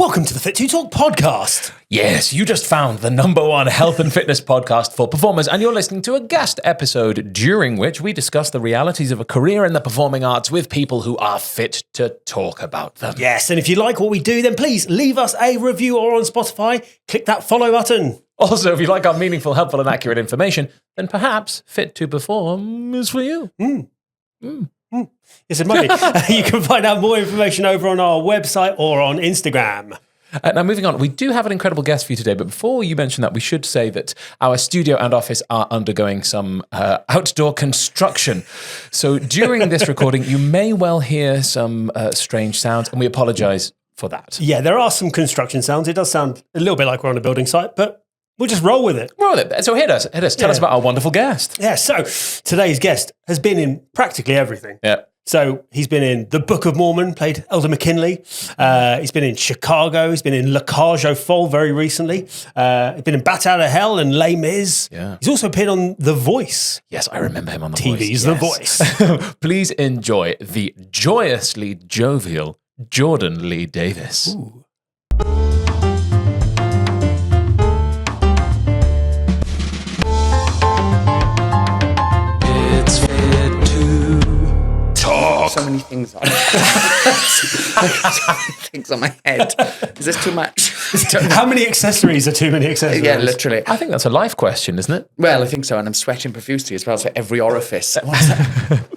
Welcome to the Fit to Talk podcast. Yes, you just found the #1 health and fitness podcast for performers, and you're listening to a guest episode during which we discuss the realities of a career in the performing arts with people who are fit to talk about them. Yes, and if you like what we do, then please leave us a review or on Spotify, click that follow button. Also, if you like our meaningful, helpful, and accurate information, then perhaps Fit to Perform is for you. Yes, it might be. You can find out more information over on our website or on Instagram. Now, moving on, we do have an incredible guest for you today, but before you mention that, we should say that our studio and office are undergoing some outdoor construction. So during this recording, you may well hear some strange sounds, and we apologise for that. Yeah, there are some construction sounds. It does sound a little bit like we're on a building site, but we'll just roll with it. Roll it. So hit us. Tell us about our wonderful guest. Yeah, so today's guest has been in practically everything. Yeah. So he's been in the Book of Mormon, played Elder McKinley. He's been in Chicago. He's been in Cage Aux Folles very recently. He's been in Bat Out of Hell and Les Mis. Yeah. He's also appeared on The Voice. Yes, I remember him on The TV's Voice. The Voice. Please enjoy the joyously jovial Jordan Lee Davies. Ooh. It's fit to talk. So many things on so many things on my head. Is this too much? How many accessories are too many accessories? Yeah, literally. I think that's a life question, isn't it? Well, I think so, and I'm sweating profusely as well, so every orifice. What's that?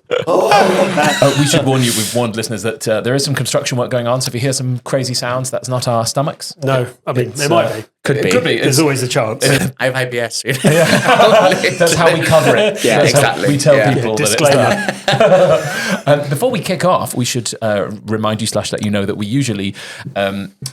We should warn you, we've warned listeners that there is some construction work going on, so if you hear some crazy sounds, that's not our stomachs. No, I mean, it might be. Could be. There's always a chance. I have IBS. That's how we cover it. Yeah, That's exactly. how we tell Yeah. people Disclaimer. that it's that. Before we kick off, we should remind you / let you know that we usually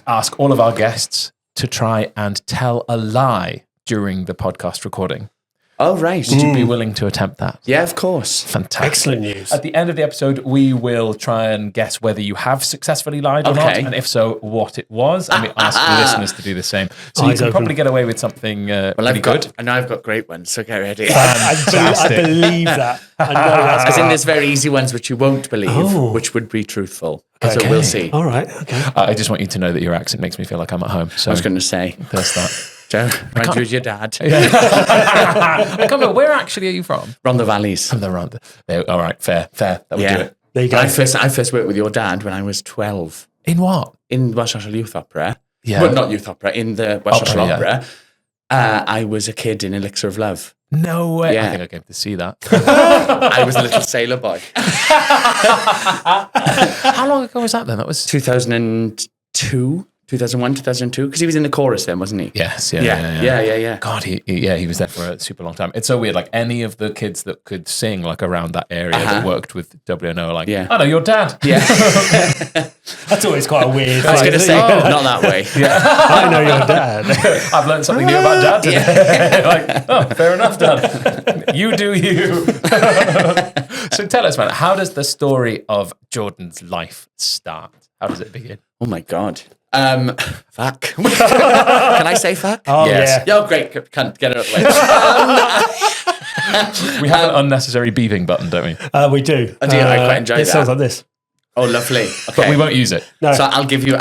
ask all of our guests to try and tell a lie during the podcast recording. Oh, right. Would you be willing to attempt that? Yeah, of course. Fantastic. Excellent news. At the end of the episode, we will try and guess whether you have successfully lied or not, Okay. and if so, what it was. And we ask the listeners to do the same. So Eyes you can open. probably get away with something pretty good. I know I've got great ones, so get ready. I believe that. I know that's As in, there's very easy ones which you won't believe, which would be truthful. So we'll see. All right, okay. I just want you to know that your accent makes me feel like I'm at home. So I was going to say, there's that. Joe, reminds you of your dad. I can't remember, where actually are you from? From the valleys. From the round. All right, fair. That would do it. There you go. I first worked with your dad when I was 12 In what? in Welsh National Youth Opera. Yeah. Well, not Youth Opera, in the Welsh National yeah. Opera. I was a kid in Elixir of Love. No way. Yeah. I think I came to see that. I was a little sailor boy. How long ago was that then? That was 2002, 2001, 2002, because he was in the chorus then, wasn't he? Yes, Yeah. God, he was there for a super long time. It's so weird. Like any of the kids that could sing like around that area that worked with WNO are like, Yeah. I know your dad. Yeah. That's always quite a weird. I was going to say, not that way. I know your dad. I've learned something new about dad today. Like, oh, fair enough, dad. You do you. So tell us, man, how does the story of Jordan's life start? How does it begin? Oh my God. Fuck. Can I say fuck? Oh, Yes. yeah. Oh, great. Can't get it out of the way. We have an unnecessary beeping button, don't we? We do. I do, I quite enjoy it that. sounds like this. Oh, lovely. Okay. But we won't use it. No. So I'll give you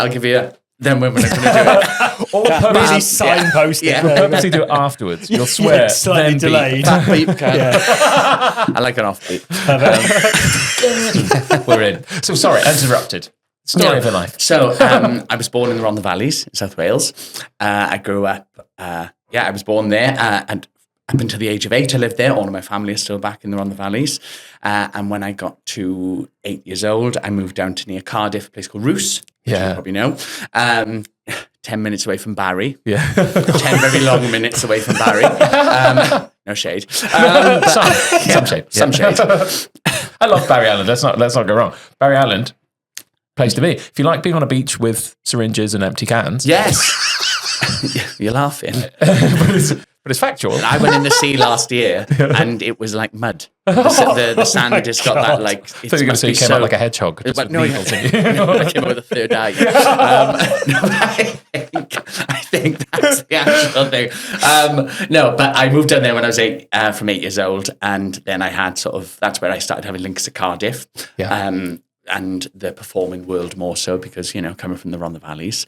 then we're going to do it. Or Really purposely, signpost. Yeah. it. purposely do it afterwards. You'll swear. Slightly then beep. delayed. That beep can. Yeah. I like an offbeat. We're in. So sorry, I interrupted. Story of your life. So I was born in the Rhondda Valleys in South Wales. I grew up, I was born there and up until the age of 8 I lived there. All of my family is still back in the Rhondda Valleys. And when I got to 8 years old, I moved down to near Cardiff, a place called Roos, which you probably know. 10 minutes away from Barry. Yeah. 10 very long minutes away from Barry. No shade. Some shape. Some shade. I love Barry Island. Let's not go wrong. Barry Island, place to be. If you like being on a beach with syringes and empty cans. Yes. You're laughing. But it's factual. I went in the sea last year and it was like mud. The sand has got that like. I thought you were going to say you came out like a hedgehog. Just with needles in you. I came out with a third eye. I think that's the actual thing. No, but I moved down there when I was from 8 years old, and then I had that's where I started having links to Cardiff. Yeah. And the performing world more so because, coming from the Rhondda Valleys.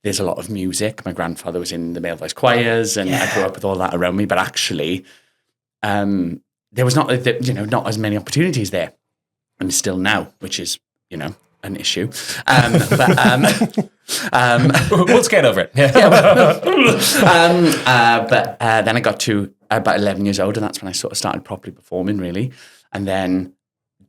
there's a lot of music. My grandfather was in the male voice choirs, and I grew up with all that around me. But actually, there was not not as many opportunities there, and still now, which is an issue. We'll skate over it. Yeah. But then I got to about 11 years old, and that's when I sort of started properly performing, really. And then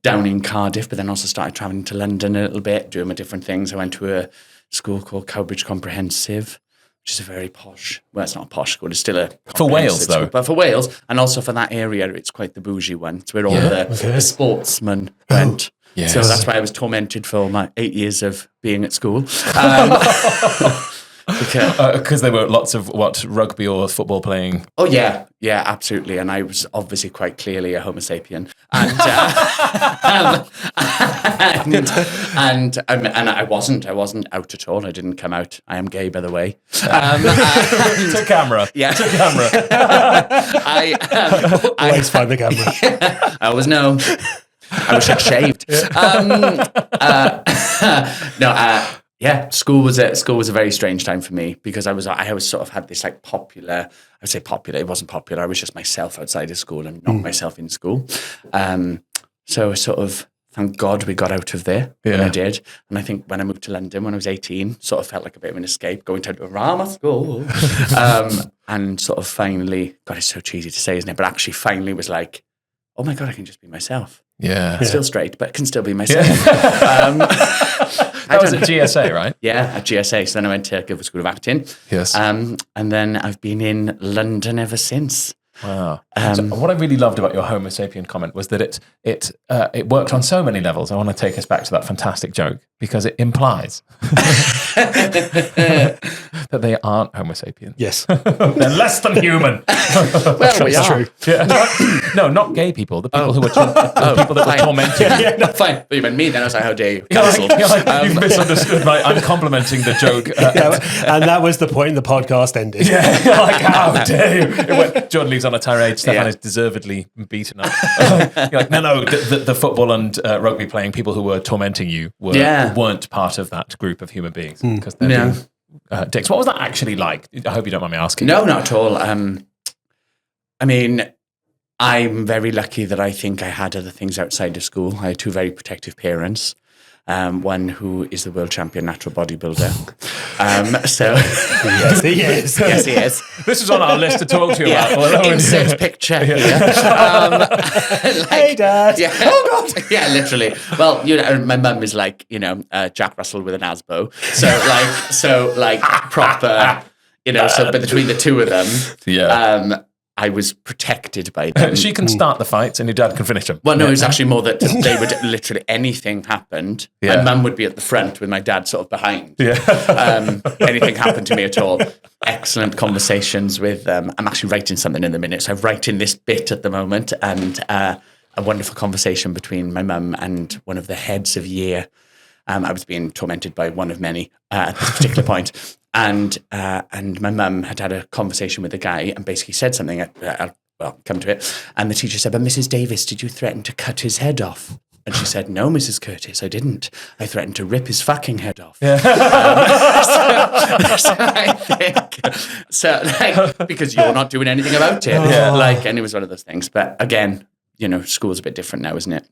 down in Cardiff, but then also started traveling to London a little bit, doing my different things. I went to a school called Cowbridge Comprehensive, which is a very posh, well, it's not a posh school, it's still a For Wales, though. school, but for Wales, and also for that area, it's quite the bougie one. It's where all the sportsmen went. Yes. So that's why I was tormented for my 8 years of being at school. Because there were lots of rugby or football playing. Oh yeah, absolutely. And I was obviously quite clearly a Homo sapien, and I wasn't out at all. I didn't come out. I am gay, by the way. To camera. Yeah, to camera. Always find the camera. I always know. I wish I'd shaved. School was a very strange time for me because I always sort of had this like popular. I would say popular. It wasn't popular. I was just myself outside of school and not myself in school. So I sort of thank God we got out of there when I did. And I think when I moved to London when I was 18, sort of felt like a bit of an escape going to a drama school, and sort of finally, God, it's so cheesy to say, isn't it? But actually, finally was like, oh my God, I can just be myself. Yeah. Still straight, but can still be myself. That was at GSA, right? Yeah, at GSA. So then I went to Guildford School of Acting. Yes. And then I've been in London ever since. Wow. So what I really loved about your Homo sapien comment was that it worked on so many levels. I want to take us back to that fantastic joke because it implies that they aren't Homo sapien. Yes. They're less than human. Well, we are. True. Yeah. No, not gay people. The people who were the people that were tormenting. No, fine. But you meant me, then I was like, how dare you? You've Cancelled. you've misunderstood. Right? I'm complimenting the joke. And that was the point the podcast ended. Yeah, you're like, how dare you? Jordan leaves on a tirade. Steffan is deservedly beaten up. You're like, no, the football and rugby playing people who were tormenting you weren't part of that group of human beings because they're being dicks. What was that actually like? I hope you don't mind me asking. No, not at all. I mean, I'm very lucky that I think I had other things outside of school. I had two very protective parents. One who is the world champion natural bodybuilder. So Yes, he is. yes, he is. This is on our list to talk to you about. Insert picture here. Hey, Dad. Yeah. Oh God. Yeah, literally. Well, my mum is like, Jack Russell with an asbo. So proper. So but between the two of them, I was protected by them. She can start the fights and your dad can finish them. Well, no, it was actually more that they would literally, anything happened. Yeah. My mum would be at the front with my dad sort of behind. Yeah. Anything happened to me at all. Excellent conversations with I'm actually writing something in a minute. So I'm writing this bit at the moment and a wonderful conversation between my mum and one of the heads of year. I was being tormented by one of many at this particular point. And my mum had a conversation with a guy and basically said something. I'll come to it. And the teacher said, "But Mrs. Davis, did you threaten to cut his head off?" And she said, "No, Mrs. Curtis, I didn't. I threatened to rip his fucking head off." Yeah. So I think, because you're not doing anything about it. Yeah. And it was one of those things. But again, school's a bit different now, isn't it?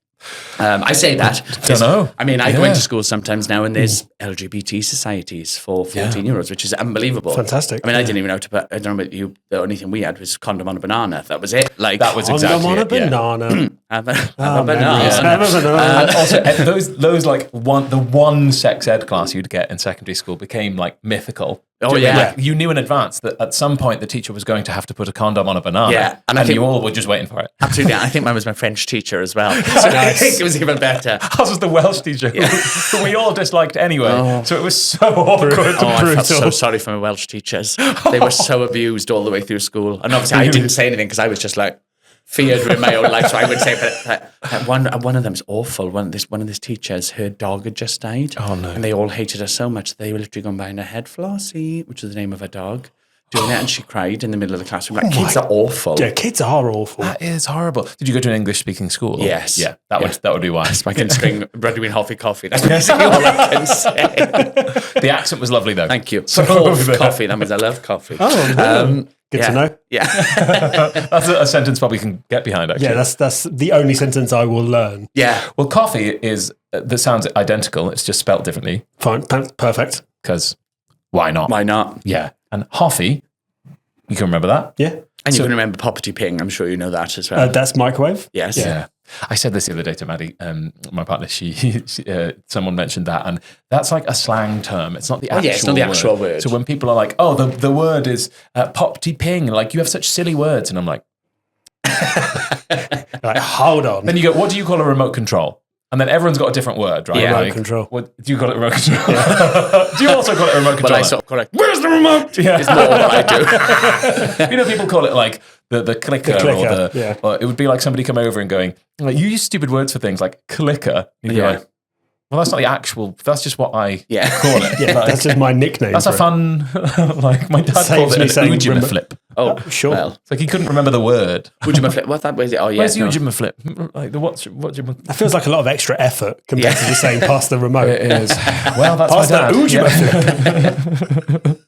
I say that. Don't know. I mean, I go into schools sometimes now and there's LGBT societies for 14-year-olds, which is unbelievable. Fantastic. I mean, I didn't even know I don't know about you, the only thing we had was condom on a banana. That was it. That was exactly on a banana. Have a banana. Have a banana. And also, those the one sex ed class you'd get in secondary school became like mythical. Oh, yeah. Like, you knew in advance that at some point the teacher was going to have to put a condom on a banana. Yeah. And I think you all were just waiting for it. Absolutely. I think mine was my French teacher as well. So I think it was even better. Ours was the Welsh teacher who we all disliked anyway. Oh. So it was so awkward. I felt so sorry for my Welsh teachers. They were so abused all the way through school. And obviously I didn't say anything because I was just like feared with my own life. So I would say, but one of them is awful. One of these teachers, her dog had just died. Oh no. And they all hated her so much. They were literally going behind her head, Flossie, which is the name of her dog. doing it, and she cried in the middle of the classroom. Like, kids are awful. Yeah, kids are awful. That is horrible. Did you go to an English-speaking school? Yes. Yeah, that would be why. I can string Redwing coffee. That's basically all I can say. The accent was lovely, though. Thank you. Coffee. That means I love coffee. Oh, good to know. Yeah. That's a sentence probably can get behind, actually. Yeah, that's the only sentence I will learn. Yeah. Well, coffee is, that sounds identical. It's just spelt differently. Fine, perfect. Because why not? Why not? Yeah. And Hoffy, you can remember that? Yeah. And you can remember Poppity Ping. I'm sure you know that as well. That's microwave. Yes. Yeah. I said this the other day to Maddie, my partner. Someone mentioned that, and that's like a slang term. It's not the actual. It's not the actual word. So when people are like, "Oh, the word is Poppity Ping," like you have such silly words, and I'm like, Like, hold on. then you go, "What do you call a remote control?" And then everyone's got a different word, right? Yeah. Like, Remote control. What do you call it? Remote control. Do you also call it a remote control? But I sort of correct. Where's the remote? Yeah. It's more what I do. You know, people call it like the clicker, clicker, or it would be like somebody come over and going, like, you use stupid words for things like clicker. And you're like, well, that's not the actual, that's just what I call it. Yeah, Like, that's just my nickname. that's a fun, like my dad called it an Ujima flip. Oh, Sure. Well, It's like he couldn't remember the word. Ujima flip. What's that? Where's it? Oh, yeah. Where's the no. Ujima flip? Like the what's Ujima? That feels like a lot of extra effort compared to just saying pass the remote. It is. Well, that's Pass my dad. that Ujima flip.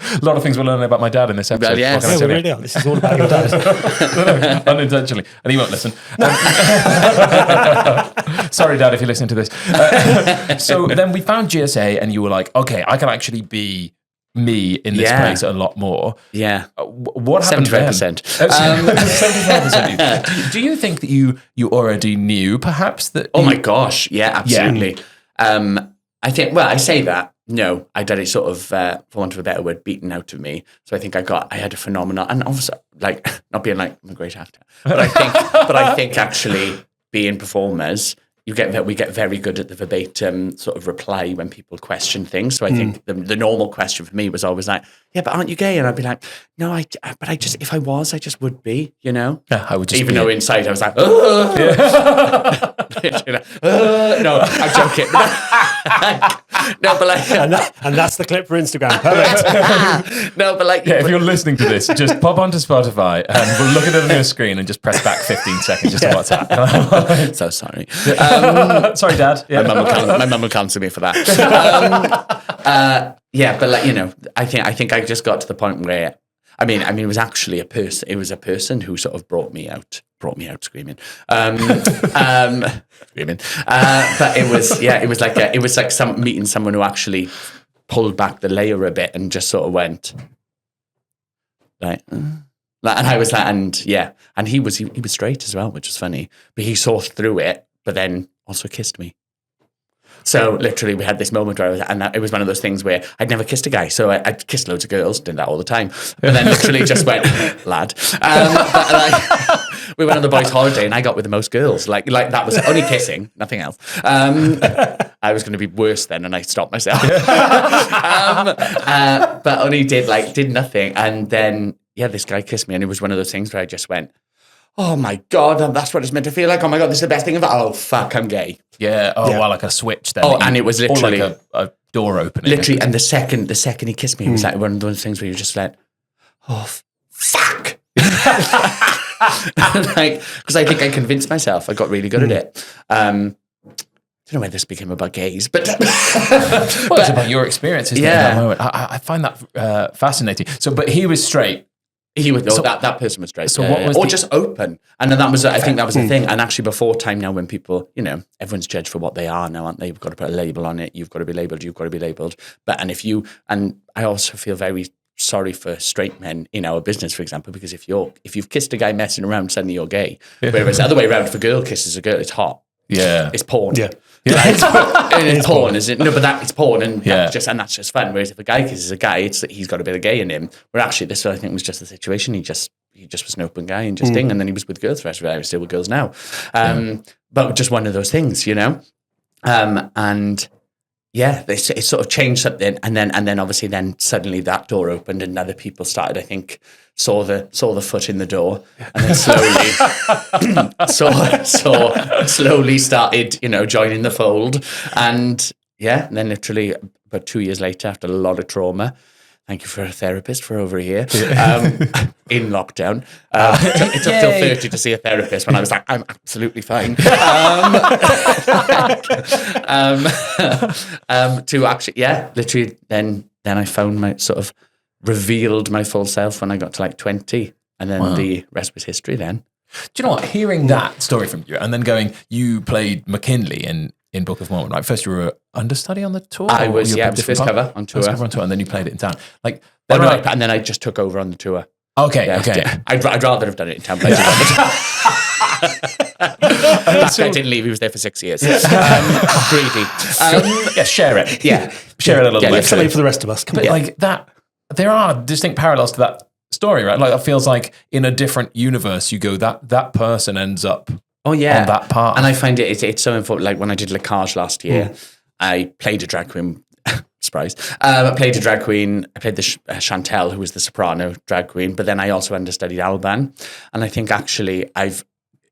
A lot of things we're learning about my dad in this episode. Well, yes. What can I Yeah, tell we you? really are. This is all about your dad. Unintentionally, and he won't listen. Sorry, Dad, if you're listening to this. So then we found GSA, and you were like, "Okay, I can actually be me in this place a lot more." Yeah. What happened? 75%. 75%. Do you think that you already knew, perhaps that? Oh my gosh. Yeah, absolutely. I think, well, I say that. No, I did it sort of, for want of a better word, beaten out of me. So I think I had a phenomenal, and obviously, like, not being like, I'm a great actor, but I think actually being performers, we get very good at the verbatim sort of reply when people question things. So I think the normal question for me was always like, yeah, but aren't you gay? And I'd be like, no, but I just, if I was, I just would be, you know? Yeah, I would just even be though inside I was like, no, I'm joking. No, but like, And that's the clip for Instagram. Perfect. no, but like, if you're listening to this, just pop onto Spotify and we'll look at it on your screen and just press back 15 seconds just to WhatsApp. so sorry. Sorry, Dad. Yeah. My mum will cancel me for that. Yeah, but like, you know, I think I just got to the point where, I mean, it was actually a person. It was a person who sort of brought me out screaming. Screaming. But it was like meeting someone who actually pulled back the layer a bit and just sort of went like, and I was like, and he was straight as well, which was funny. But he saw through it, but then also kissed me. So literally, we had this moment where it was one of those things where I'd never kissed a guy, so I'd kissed loads of girls, did that all the time, but then literally just went, lad. But like, we went on the boys' holiday, and I got with the most girls. Like that was only kissing, nothing else. I was going to be worse then, and I stopped myself. But only did nothing, and then this guy kissed me, and it was one of those things where I just went, oh my God, that's what it's meant to feel like. Oh my God, this is the best thing ever. Oh fuck, I'm gay. Yeah. Oh, well, like a switch then. Oh, and it was literally like a door opening. Literally, and the second he kissed me, it was like one of those things where you just like, oh fuck. Like, because I think I convinced myself. I got really good at it. I don't know whether this became about gays, but it's about your experiences. Yeah, at that moment. I find that fascinating. So, but he was straight. He was that person was straight. So what was just open, and then that was I think that was the thing. And actually, before time now, when people, you know, everyone's judged for what they are now, aren't they? You've got to put a label on it. You've got to be labelled. You've got to be labelled. And I also feel very sorry for straight men in our business, for example, because if you've kissed a guy messing around, suddenly you're gay. Whereas the other way around, if a girl kisses a girl, it's hot. Yeah, it's porn. Yeah. It's porn, is it? No, but it's porn, and yeah. that's just fun. Whereas if a guy kisses a guy, it's that he's got a bit of gay in him. Where actually, this I think was just the situation. He just was an open guy and just and then he was with girls the rest of it. I was still with girls now, but just one of those things, you know. And yeah, it sort of changed something, and then obviously then suddenly that door opened and other people started. I think saw the foot in the door, and then slowly started, you know, joining the fold. And then literally about 2 years later, after a lot of trauma, thank you for a therapist for over a year in lockdown. It took till 30 to see a therapist when I was like, I'm absolutely fine. To actually, literally then I found my sort of revealed my full self when I got to like 20. And then the rest was history then. Do you know what? Hearing that story from you and then going, you played McKinley in Book of Mormon, right? First you were understudy on the tour? I was, it was first cover on tour. And then you played it in town. Like, and then I just took over on the tour. Okay. I'd rather have done it in town, but I didn't want That guy didn't leave. He was there for 6 years. Greedy. Share it. Yeah. Share it a little bit. Something for the rest of us. But like that, there are distinct parallels to that story, right? Like it feels like in a different universe, you go that person ends up on that part. And I find it's so important. Like when I did Cage last year, I played a drag queen. Surprise. I played a drag queen. I played the Chantel, who was the soprano drag queen, but then I also understudied Alban. And I think actually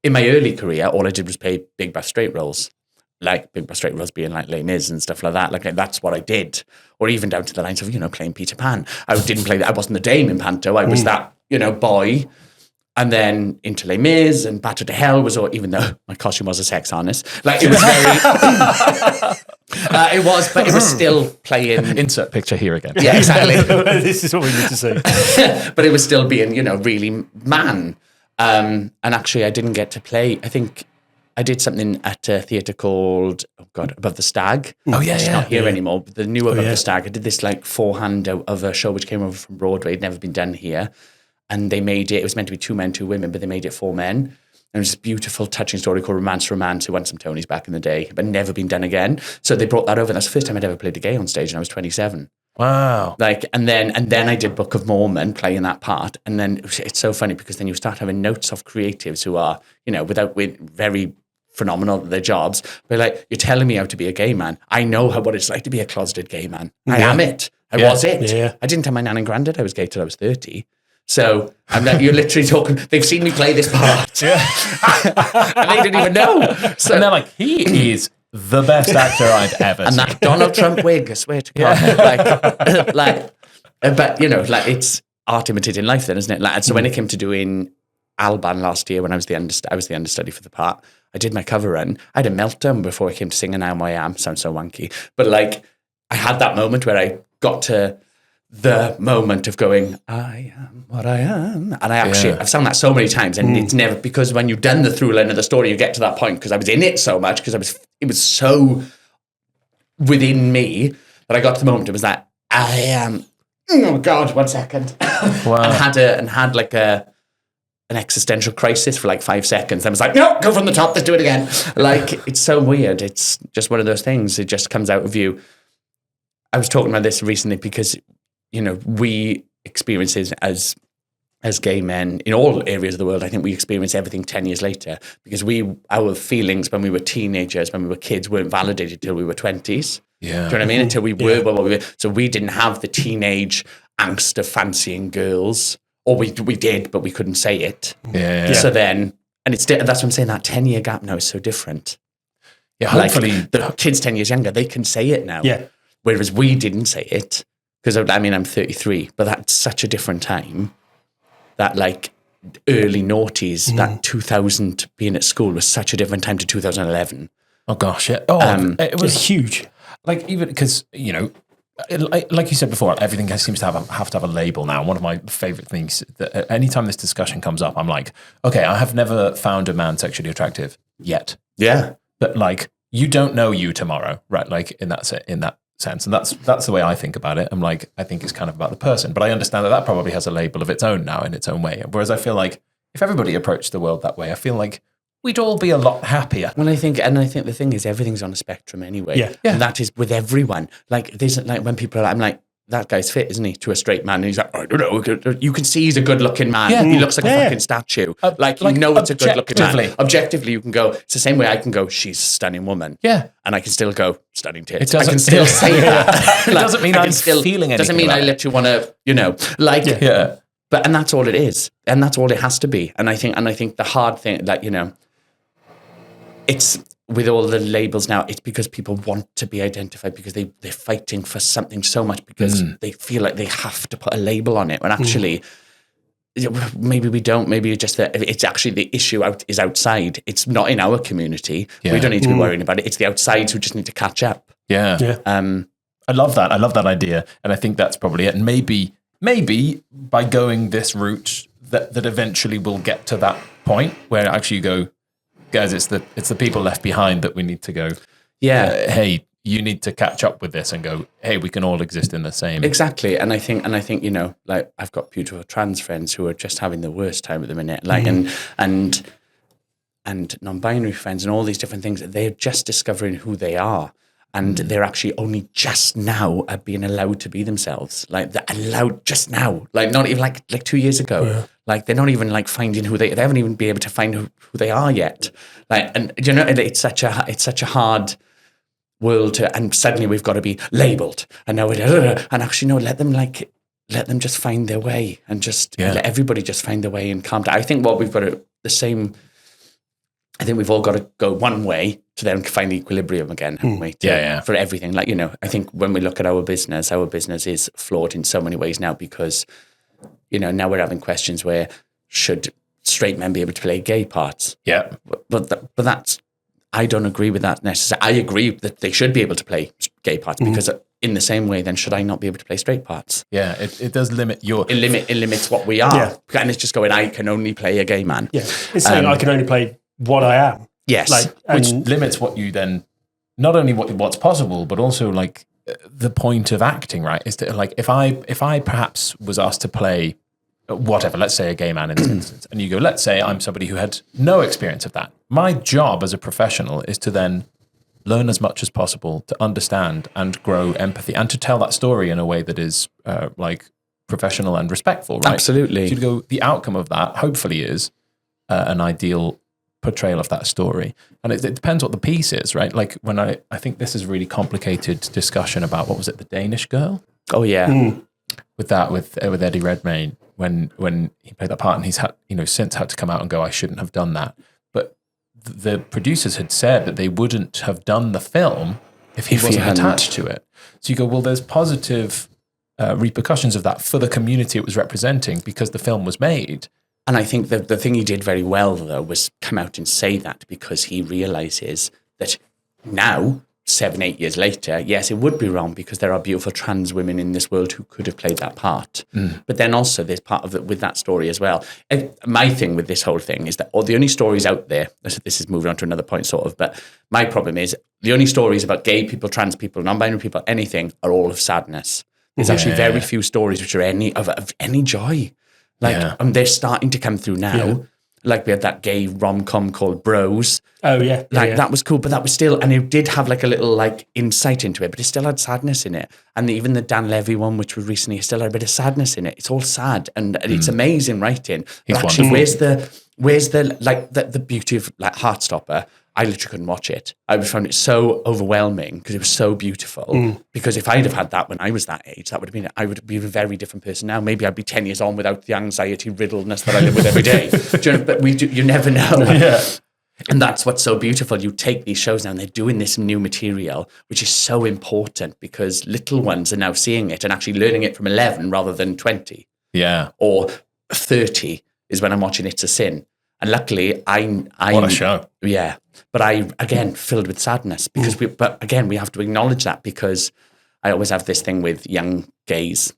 in my early career, all I did was play big buff straight roles. Like big buff straight roles being like Les Mis and stuff like that. Like that's what I did. Or even down to the lines of, playing Peter Pan. I didn't play that. I wasn't the dame in Panto. I was that, boy. And then into Les Mis and Battered to Hell even though my costume was a sex harness. Like it was very, but it was still playing. Insert picture here again. Yeah, exactly. This is what we need to see. But it was still being, really man. And actually I didn't get to play, I think I did something at a theatre called, Above the Stag. Oh, yeah, It's not here anymore. But the new Above the Stag, I did this like forehand of a show which came over from Broadway. It'd never been done here. And they made it was meant to be 2 men, 2 women, but they made it 4 men. And it was this beautiful, touching story called Romance, who won some Tonys back in the day, but never been done again. So they brought that over. And that's the first time I'd ever played a gay on stage, and I was 27. Wow. And then I did Book of Mormon, playing that part. And then it's so funny because then you start having notes of creatives who are, with very phenomenal at their jobs, but like, you're telling me how to be a gay man. I know what it's like to be a closeted gay man. I am it. I was it. Yeah. I didn't tell my nan and granddad I was gay till I was 30. So I'm like, you're literally talking, they've seen me play this part. And they didn't even know. So, and they're like, he is the best actor I've ever seen. And that Donald Trump wig, I swear to God. But it's art imitating life then, isn't it? Like, and so when it came to doing Alban last year, when I was the understudy for the part, I did my cover run. I had a meltdown before I came to sing And Now I Am. Sounds so wanky. But like, I had that moment where I got to the moment of going, I am what I am. And I've sung that so many times, and it's never, because when you've done the through line of the story, you get to that point, because I was in it so much, because it was so within me that I got to the moment, it was like, I am, oh God, 1 second. Wow. and had like an existential crisis for like 5 seconds. I was like, no, go from the top, let's do it again. Like, it's so weird. It's just one of those things. It just comes out of you. I was talking about this recently because, we experience it as gay men in all areas of the world. I think we experience everything 10 years later because our feelings when we were teenagers, when we were kids, weren't validated till we were 20s. Yeah. Do you know what I mean? Until we were what we were. So we didn't have the teenage angst of fancying girls. Or we did, but we couldn't say it. Yeah. So then, and that's what I'm saying, that 10-year gap now is so different. Yeah, hopefully. Like the kids 10 years younger, they can say it now. Yeah. Whereas we didn't say it. Because, I'm 33, but that's such a different time. That like early noughties, that 2000 being at school was such a different time to 2011. Oh gosh, yeah. Oh, it was huge. Like even because, like you said before, everything seems to have to have a label now. One of my favorite things that anytime this discussion comes up, I'm like, okay, I have never found a man sexually attractive yet. Yeah. But like, you don't know you tomorrow, right? Like in that sense. And that's the way I think about it. I'm like, I think it's kind of about the person, but I understand that probably has a label of its own now in its own way. Whereas I feel like if everybody approached the world that way, I feel like we'd all be a lot happier. Well, I think the thing is everything's on a spectrum anyway. Yeah. And that is with everyone. Like there's like when people are, I'm like, that guy's fit, isn't he? To a straight man. And he's like, I don't know. You can see he's a good looking man. Yeah. He looks like a fucking statue. It's a good looking man. Objectively, you can go, it's the same way I can go, she's a stunning woman. Yeah. And I can still go, stunning tits. I can still say that. It doesn't mean I'm feeling anything. Doesn't mean I literally want to, But, and that's all it is. And that's all it has to be. And I think the hard thing, like, it's, with all the labels now, it's because people want to be identified because they're fighting for something so much because they feel like they have to put a label on it. When actually, maybe we don't. Maybe it's just that it's actually the issue is outside. It's not in our community. Yeah. We don't need to be worrying about it. It's the outsides who just need to catch up. Yeah. I love that. I love that idea. And I think that's probably it. And maybe by going this route that eventually we'll get to that point where actually you go, guys, it's the people left behind that we need to go, hey, you need to catch up with this and go, hey, we can all exist in the same. Exactly. And I think, like I've got beautiful trans friends who are just having the worst time at the minute. Like, and non-binary friends and all these different things, they're just discovering who they are. And they're actually only just now being allowed to be themselves. Like they're allowed just now, like not even like 2 years ago. Yeah. Like they're not even like finding they haven't even been able to find who they are yet. Like, and it's such a hard world and suddenly we've got to be labeled and now and actually no, let them just find their way and just let everybody just find their way and calm down. I think what we've got to I think we've all got to go one way to then find the equilibrium again, haven't we? For everything. Like, I think when we look at our business is flawed in so many ways now because, now we're having questions where should straight men be able to play gay parts? Yeah. But that's, I don't agree with that necessarily. I agree that they should be able to play gay parts because in the same way, then should I not be able to play straight parts? Yeah, it does limit It limits what we are. Yeah. And it's just going, I can only play a gay man. Yeah. It's saying I can only play what I am. Yes. Which limits what you then, not only what's possible, but also like the point of acting, right? Is to like, if I perhaps was asked to play whatever, let's say a gay man in this instance, and you go, let's say I'm somebody who had no experience of that. My job as a professional is to then learn as much as possible to understand and grow empathy and to tell that story in a way that is like professional and respectful, right? Absolutely. So you go, the outcome of that hopefully is an ideal portrayal of that story. And it depends what the piece is, right? Like when I think this is a really complicated discussion about, what was it, the Danish girl? Oh yeah. With Eddie Redmayne, when he played that part and he's had, since had to come out and go, I shouldn't have done that. But the producers had said that they wouldn't have done the film if he wasn't attached to it. So you go, well, there's positive repercussions of that for the community it was representing because the film was made. And I think the thing he did very well, though, was come out and say that because he realizes that now, 7-8 years later, yes, it would be wrong because there are beautiful trans women in this world who could have played that part. But then also there's part of it with that story as well. And my thing with this whole thing is that the only stories out there, this is moving on to another point sort of, but my problem is the only stories about gay people, trans people, non-binary people, anything are all of sadness. There's actually very few stories which are of any joy. Like, they're starting to come through now. Yeah. Like we had that gay rom-com called Bros. Oh, yeah. That was cool, but that was still, and it did have like a little like insight into it, but it still had sadness in it. And even the Dan Levy one, which was recently, still had a bit of sadness in it. It's all sad, and it's amazing writing. But actually, where's the beauty of like Heartstopper? I literally couldn't watch it. I found it so overwhelming because it was so beautiful. Because if I'd have had that when I was that age, I would be a very different person now. Maybe I'd be 10 years on without the anxiety riddledness that I live with every day. But you never know. Yeah. And that's what's so beautiful. You take these shows now and they're doing this new material, which is so important because little ones are now seeing it and actually learning it from 11 rather than 20. Yeah. Or 30 is when I'm watching It's a Sin. And luckily, what a show. Yeah. But I, again, filled with sadness because we have to acknowledge that because I always have this thing with young gays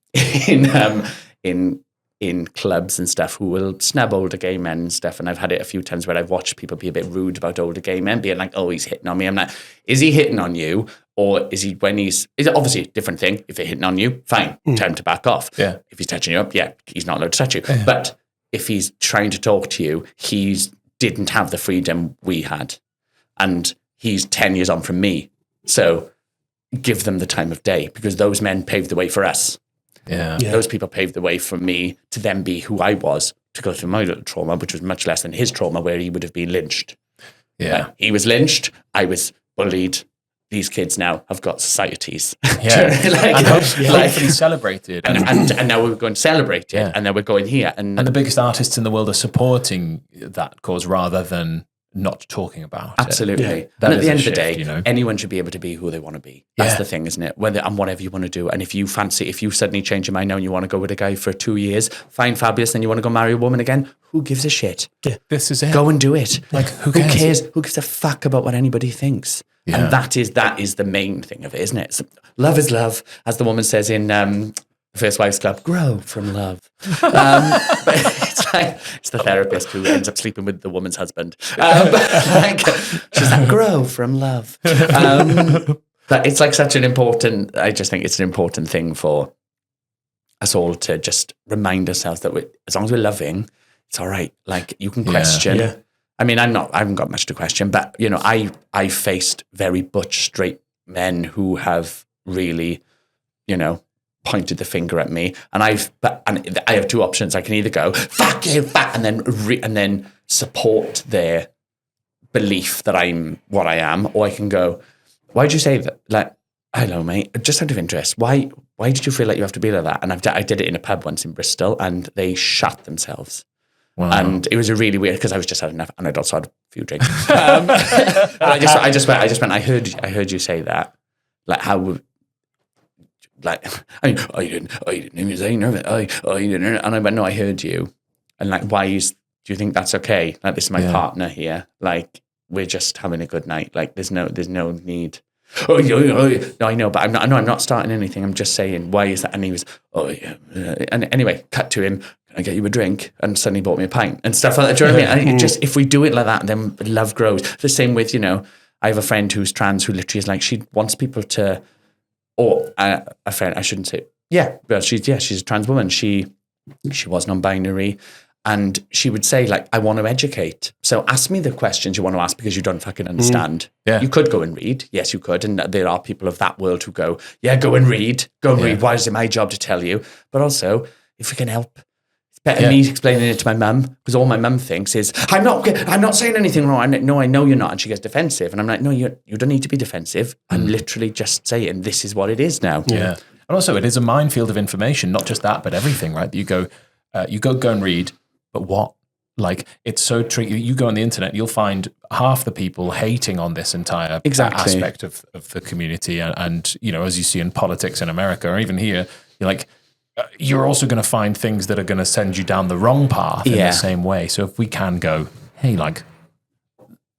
in clubs and stuff who will snub older gay men and stuff. And I've had it a few times where I've watched people be a bit rude about older gay men, being like, oh, he's hitting on me. I'm like, is he hitting on you? Or is it obviously a different thing? If he's hitting on you, fine, tell him to back off. Yeah. If he's touching you up, he's not allowed to touch you. Yeah. But if he's trying to talk to you, he didn't have the freedom we had. And he's 10 years on from me. So give them the time of day because those men paved the way for us. Yeah. Those people paved the way for me to then be who I was, to go through my little trauma, which was much less than his trauma where he would have been lynched. Yeah. He was lynched. I was bullied. These kids now have got societies. Yeah. And hopefully celebrated. And now we're going to celebrate it. Yeah. And now we're going here. And the biggest artists in the world are supporting that cause rather than not talking about Absolutely. it. And at is the a end shift, of the day, you know? anyone should be able to be who they want to be. That's the thing, isn't it? Whatever you want to do. And if you suddenly change your mind now and you want to go with a guy for 2 years, fine, fabulous, then you want to go marry a woman again, who gives a shit? Yeah. This is it. Go and do it. Like, who cares? Who gives a fuck about what anybody thinks? Yeah. And that is the main thing of it, isn't it? So, love is love, as the woman says in First Wives Club, grow from love. But it's the therapist who ends up sleeping with the woman's husband. She's like, grow from love. But it's like such an important, I just think it's an important thing for us all to just remind ourselves that as long as we're loving, it's all right. Like, you can question. Yeah. I mean, I haven't got much to question, but you know, I faced very butch straight men who have really, you know, pointed the finger at me, and I have two options. I can either go fuck you, and then support their belief that I'm what I am, or I can go, why'd you say that? Like, hello, mate, just out of interest, why did you feel like you have to be like that? And I did it in a pub once in Bristol, and they shut themselves. Wow. And it was a really weird, because I was just had enough, and I'd also had a few drinks. I just went. I heard you say that. Like, how? Like, I mean, you didn't even say nervous. You didn't. And I went, no, I heard you. And like, do you think that's okay? Like, this is my partner here. Like, we're just having a good night. Like, there's no need. No, I know, but I'm not starting anything. I'm just saying, why is that? And he was, and anyway, cut to him. Can I get you a drink? And suddenly bought me a pint and stuff like that. Do you know what I mean? And just, if we do it like that, then love grows. The same with, you know, I have a friend who's trans who literally is like, she wants people to, or a friend, I shouldn't say, but she's a trans woman. She was non-binary. And she would say, like, I want to educate. So ask me the questions you want to ask because you don't fucking understand. Yeah. You could go and read. Yes, you could. And there are people of that world who go, go and read. Read. Why is it my job to tell you? But also, if we can help, it's better me explaining it to my mum, because all my mum thinks is, I'm not saying anything wrong. No, I know you're not. And she gets defensive. And I'm like, no, you don't need to be defensive. I'm literally just saying this is what it is now. Yeah. And also, it is a minefield of information, not just that, but everything, right? You go and read. But what? Like, it's so tricky. You go on the internet, you'll find half the people hating on this entire aspect of the community. And, you know, as you see in politics in America, or even here, you're like, you're also going to find things that are going to send you down the wrong path in the same way. So if we can go, hey, like,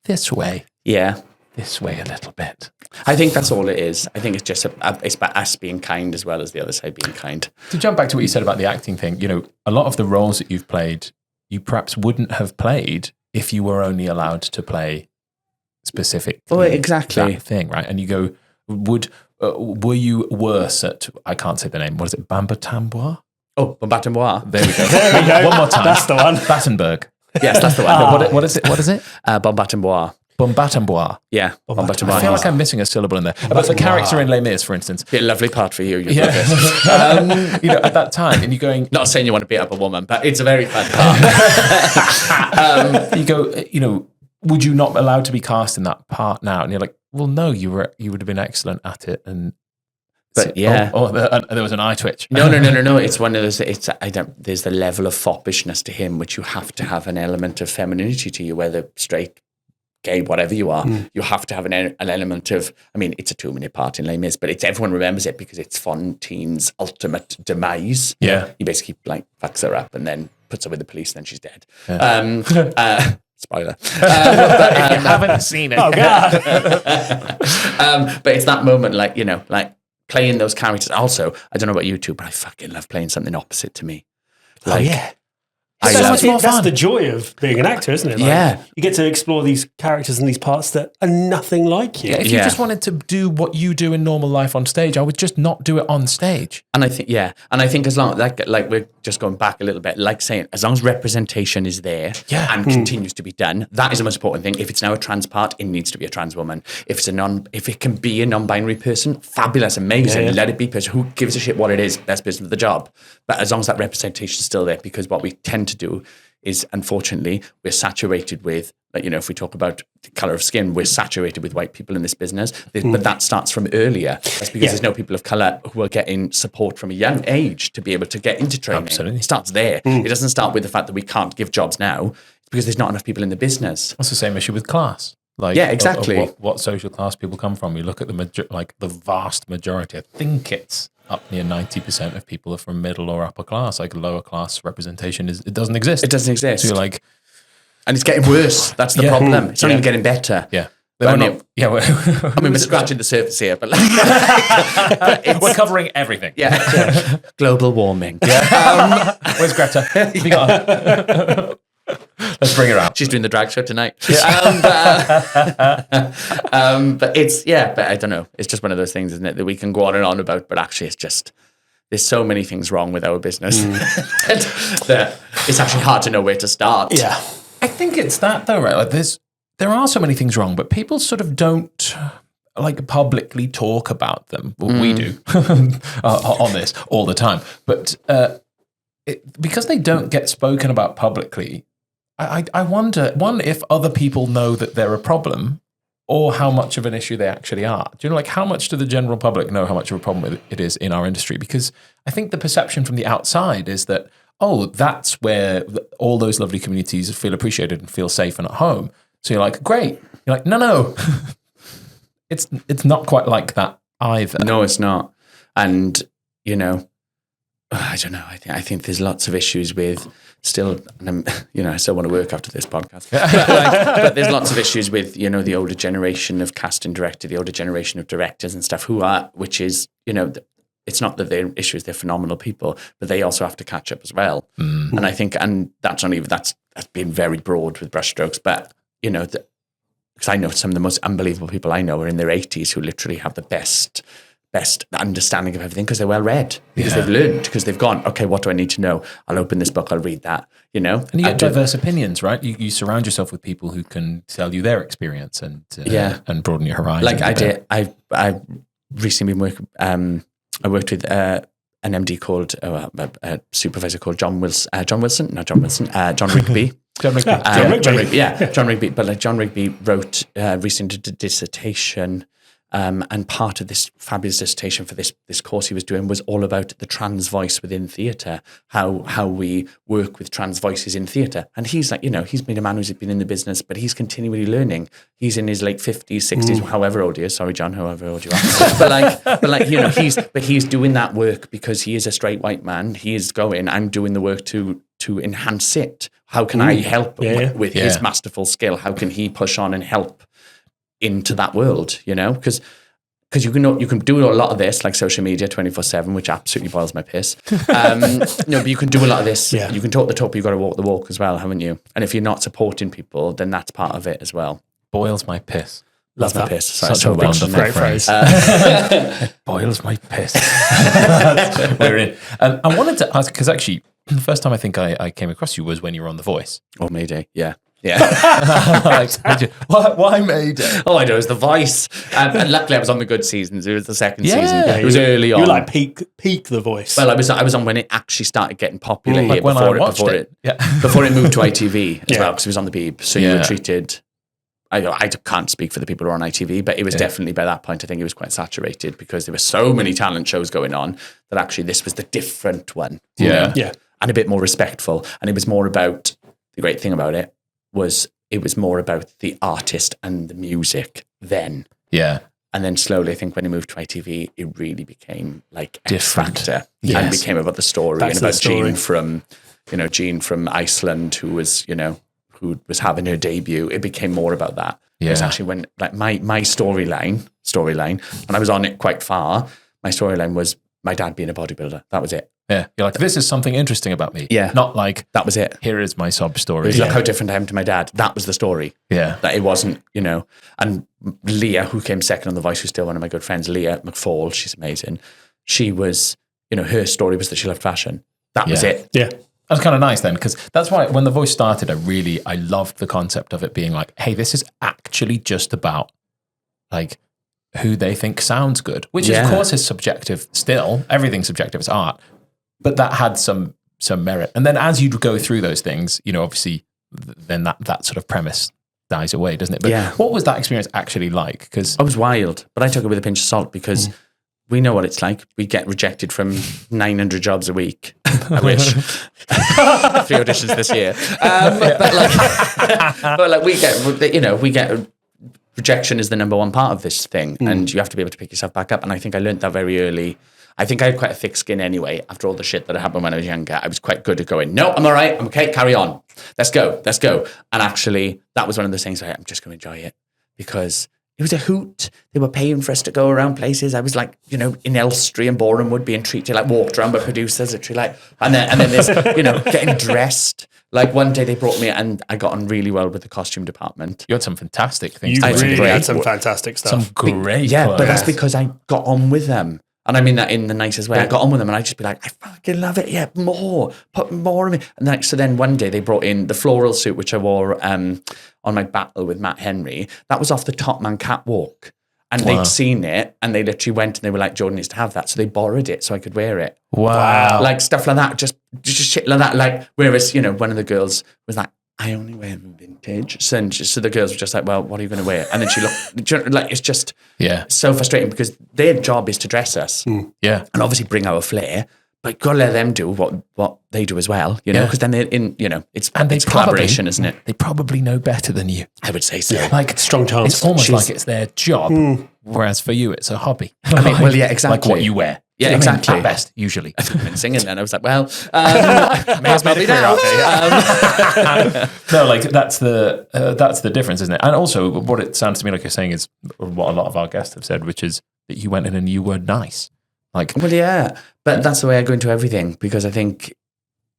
this way. Yeah. This way a little bit. I think that's all it is. I think it's just it's about us being kind as well as the other side being kind. To jump back to what you said about the acting thing, you know, a lot of the roles that you've played, you perhaps wouldn't have played if you were only allowed to play specific that thing, right? And you go, were you worse at, I can't say the name, what is it, Bambatambois? Oh, Bambatambois. There we go. There we go. One more time. That's the one. Battenberg. Yes, that's the one. No, what is it? Bambatambois. Bambatambois. Yeah, Bambatambois. I feel like I'm missing a syllable in there. But the character in Les Mis, for instance. Be a lovely part for you. You know, at that time, and you're going... Not saying you want to beat up a woman, but it's a very fun part. You go, you know, would you not allowed to be cast in that part now? And you're like, well, no, you would have been excellent at it. And but there was an eye twitch. No. It's one of those. There's the level of foppishness to him, which you have to have an element of femininity to you, whether straight, gay, whatever you are. You have to have an element of. I mean, it's a 2-minute part in Les Mis, but everyone remembers it because it's Fontine's ultimate demise. Yeah, he basically like fucks her up and then puts her with the police, and then she's dead. Yeah. Spoiler. But if you haven't seen it, oh god. But it's that moment, like, you know, like playing those characters. Also, I don't know about you two, but I fucking love playing something opposite to me. Like, That's the joy of being an actor, isn't it? Like, you get to explore these characters and these parts that are nothing like you. Yeah, if you just wanted to do what you do in normal life on stage, I would just not do it on stage. And I think as long like we're just going back a little bit, like saying, as long as representation is there and continues to be done, that is the most important thing. If it's now a trans part, it needs to be a trans woman. If it can be a non-binary person, fabulous, amazing. Let it be person. Who gives a shit what it is? Best person for the job. But as long as that representation is still there, because what we tend to do is, unfortunately, we're saturated with, like, you know, if we talk about the colour of skin, we're saturated with white people in this business. But that starts from earlier. That's because there's no people of colour who are getting support from a young age to be able to get into training. Absolutely. It starts there. It doesn't start with the fact that we can't give jobs now. because there's not enough people in the business. That's the same issue with class. Like, Yeah, exactly. What social class people come from. You look at the vast majority. I think it's up near 90% of people are from middle or upper class. Like lower class representation it doesn't exist. It doesn't exist. So you're like, and it's getting worse. That's the problem. It's not even getting better. Yeah. I mean, we're scratching the surface here, but we're covering everything. Yeah. Global warming. Yeah. Where's Greta? We got her. Let's bring her out. She's doing the drag show tonight. But it's, but I don't know. It's just one of those things, isn't it, that we can go on and on about, but actually it's just, there's so many things wrong with our business that it's actually hard to know where to start. Yeah. I think it's that though, right? Like there are so many things wrong, but people sort of don't like publicly talk about them. Well, we do on this all the time. But because they don't get spoken about publicly, I wonder, one, if other people know that they're a problem or how much of an issue they actually are. Do you know, like how much do the general public know how much of a problem it is in our industry? Because I think the perception from the outside is that, oh, that's where all those lovely communities feel appreciated and feel safe and at home. So you're like, great. You're like, no. It's not quite like that either. No, it's not. And, you know, I don't know. I think there's lots of issues with still, and I still want to work after this podcast. But there's lots of issues with, the older generation of casting director, the older generation of directors and stuff which is, it's not that they're issues, they're phenomenal people, but they also have to catch up as well. Mm. And I think, and that's been very broad with brushstrokes, but, because I know some of the most unbelievable people I know are in their 80s who literally have the best understanding of everything because they're well read, because they've learned, because they've gone, okay, what do I need to know? I'll open this book, I'll read that, And you get diverse opinions, right? You surround yourself with people who can tell you their experience and broaden your horizon. Like I did, I recently been working, I worked with an MD called, a supervisor called John Rigby. John Rigby. But like John Rigby wrote recently a dissertation, and part of this fabulous dissertation for this course he was doing was all about the trans voice within theatre, how we work with trans voices in theatre. And he's like, he's been a man who's been in the business, but he's continually learning. He's in his late 50s, 60s, however old he is. Sorry, John, however old you are. he's doing that work because he is a straight white man. He is I'm doing the work to enhance it. How can I help with his masterful skill? How can he push on and help into that world, because you can do a lot of this, like social media 24/7, which absolutely boils my piss. But you can do a lot of this. Yeah. You can talk the talk, but you've got to walk the walk as well, haven't you? And if you're not supporting people, then that's part of it as well. Boils my piss. Love my piss. Such a wonderful great phrase. Boils my piss. We're in. I wanted to ask, because actually, the first time I think I came across you was when you were on The Voice. Or Mayday, yeah. Yeah. Why Mayday? Oh, I know, it was The Voice. And luckily I was on the good seasons. It was the second season. It was early on. You were like peak The Voice. Well, I was on when it actually started getting popular here, like when I watched it. Before it moved to ITV as well, because it was on the Beeb. So you were treated, I can't speak for the people who are on ITV, but it was definitely, by that point, I think it was quite saturated because there were so many talent shows going on that actually this was the different one. Yeah. And a bit more respectful. And it was more about, the great thing about it was more about the artist and the music then. Yeah. And then slowly, I think when it moved to ITV, it really became like different. X Factor. Yes. And became about the story. That's and about story. Jean from Iceland, who was having her debut. It became more about that. Yeah. It was actually when like my storyline, when I was on it quite far, my storyline was my dad being a bodybuilder. That was it. Yeah, you're like, this is something interesting about me. Yeah. Not like, that was it. Here is my sob story. It was look how different I am to my dad. That was the story. Yeah. That it wasn't, and Leah, who came second on The Voice, who's still one of my good friends, Leah McFall, she's amazing. She was, her story was that she loved fashion. That was it. Yeah. That's kind of nice then, because that's why when The Voice started, I loved the concept of it being like, hey, this is actually just about like who they think sounds good, which of course is subjective still. Everything's subjective, it's art. But that had some merit. And then as you go through those things, obviously then that sort of premise dies away, doesn't it? But what was that experience actually like? Because I was wild, but I took it with a pinch of salt because we know what it's like. We get rejected from 900 jobs a week. I wish. 3 auditions this year. But like we get rejection is the number one part of this thing, and you have to be able to pick yourself back up. And I think I learned that very early. I think I had quite a thick skin anyway. After all the shit that happened when I was younger, I was quite good at going, no, I'm all right. I'm okay. Carry on. Let's go. And actually, that was one of those things where I'm just going to enjoy it because it was a hoot. They were paying for us to go around places. I was like, in Elstree and Borehamwood being treated like walked around by producers, literally like, and then there's, getting dressed. Like one day they brought me and I got on really well with the costume department. You had some fantastic things. You really had some fantastic stuff. Some great Yeah, clothes. but that's because I got on with them. And I mean that in the nicest way. I got on with them and I'd just be like, I fucking love it. Yeah, more. Put more of me. And so then one day they brought in the floral suit, which I wore on my battle with Matt Henry. That was off the Top Man catwalk. And they'd seen it and they literally went and they were like, Jordan needs to have that. So they borrowed it so I could wear it. Wow. Like stuff like that. Just shit like that. Like, whereas, one of the girls was like, I only wear vintage. So the girls were just like, well, what are you going to wear? And then she looked, like, it's just so frustrating because their job is to dress us. Yeah. And obviously bring our flair, but got to let them do what they do as well, because then they're in, it's collaboration, isn't it? They probably know better than you. I would say so. Yeah. Like, Strong chance. It's almost like it's their job, whereas for you, it's a hobby. I mean, well, yeah, exactly. Like what you wear. Yeah, I mean, exactly. at best, usually. I've been singing then. I was like, well, may as well be now. No, like that's the difference, isn't it? And also, what it sounds to me like you're saying is what a lot of our guests have said, which is that you went in and you were nice. Like, well, yeah, but that's the way I go into everything because I think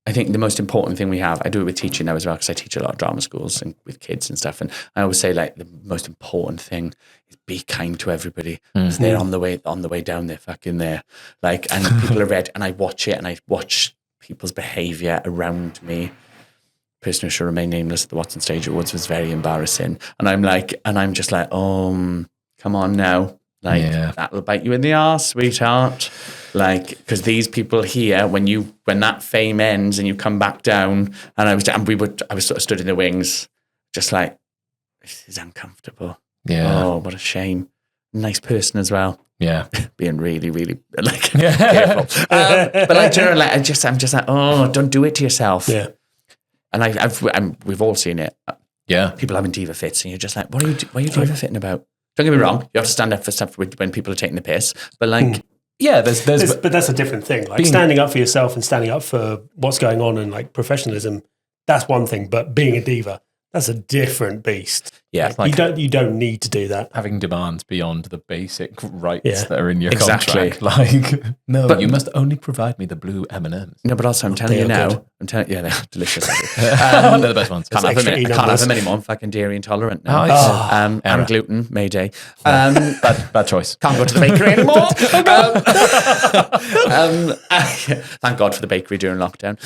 the most important thing we have, I do it with teaching now as well because I teach a lot of drama schools and with kids and stuff. And I always say like the most important thing is be kind to everybody because they're on the way down. They're fucking there. Like, and people are red and I watch it and I watch people's behavior around me. Person who should remain nameless at the Watson Stage Awards was very embarrassing. And I'm just like, come on now. Like, that'll bite you in the arse, sweetheart. Like, because these people here, when that fame ends and you come back down, and I was sort of stood in the wings, just like, this is uncomfortable. Yeah. Oh, what a shame. Nice person as well. Yeah. Being really, really like careful. But like, generally, I'm just like, oh, don't do it to yourself. Yeah. And we've all seen it. Yeah. People having diva fits, and you're just like, what are you diva fitting about? Don't get me wrong. You have to stand up for stuff when people are taking the piss. But like, yeah, there's but that's a different thing. Like standing up for yourself and standing up for what's going on and like professionalism, that's one thing. But being a diva, that's a different beast. Yeah, like, you don't need to do that. Having demands beyond the basic rights that are in your exactly. contract. Like, no, but you must only provide me the blue M&Ms. No, but also I'm telling you now, they're delicious. They're the best ones. Can't have them anymore. I'm fucking dairy intolerant now. And gluten, Mayday. Bad choice. Can't go to the bakery anymore. Thank God for the bakery during lockdown.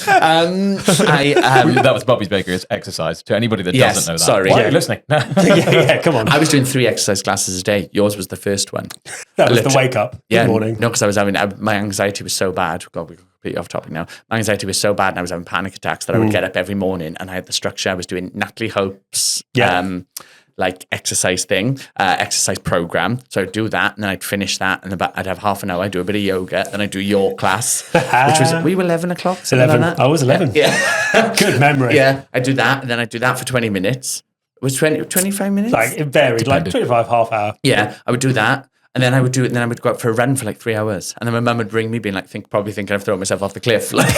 That was Bobby's Bakery. It's exercise. To anybody that doesn't know that. Sorry. Why are you listening? yeah, come on. I was doing 3 exercise classes a day. Yours was the first one. That was the wake up. Yeah, Good morning. No, because I was having my anxiety was so bad. God, we're completely off topic now. My anxiety was so bad, and I was having panic attacks that I would get up every morning, and I had the structure. I was doing Natalie Hope's like exercise program. So I'd do that, and then I'd finish that, and I'd have half an hour. I'd do a bit of yoga, then I'd do your class, which was we were 11 o'clock. 11. Like I was 11. Yeah, good memory. Yeah, I'd do that, and then I'd do that for 20 minutes. It was 25 minutes. Like it varied, like 25, half hour. Yeah, I would do that. And then I would do it, and then I would go out for a run for like 3 hours. And then my mum would ring me, being like, probably thinking I've thrown myself off the cliff. Like,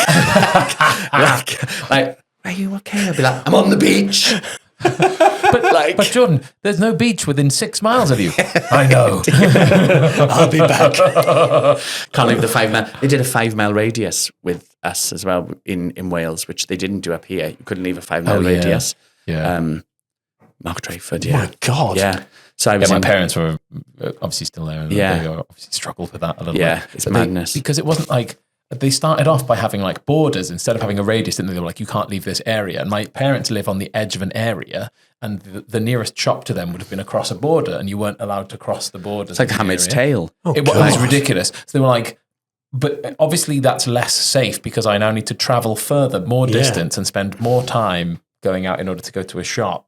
are you okay? I'd be like, I'm on the beach. But Jordan, there's no beach within 6 miles of you. I know. I'll be back. Can't leave the 5 mile. They did a 5 mile radius with us as well in Wales, which they didn't do up here. You couldn't leave a 5 mile radius. Yeah. Mark Drayford, Oh my God. Yeah. So I was my parents were obviously still there. And they obviously struggled with that a little bit. Yeah, it's madness. Because it wasn't like, they started off by having like borders instead of having a radius, didn't they? They were like, you can't leave this area. And my parents live on the edge of an area, and the nearest shop to them would have been across a border, and you weren't allowed to cross the border. It's like Hamid's Tale. It was ridiculous. So they were like, but obviously that's less safe because I now need to travel further, more distance, and spend more time going out in order to go to a shop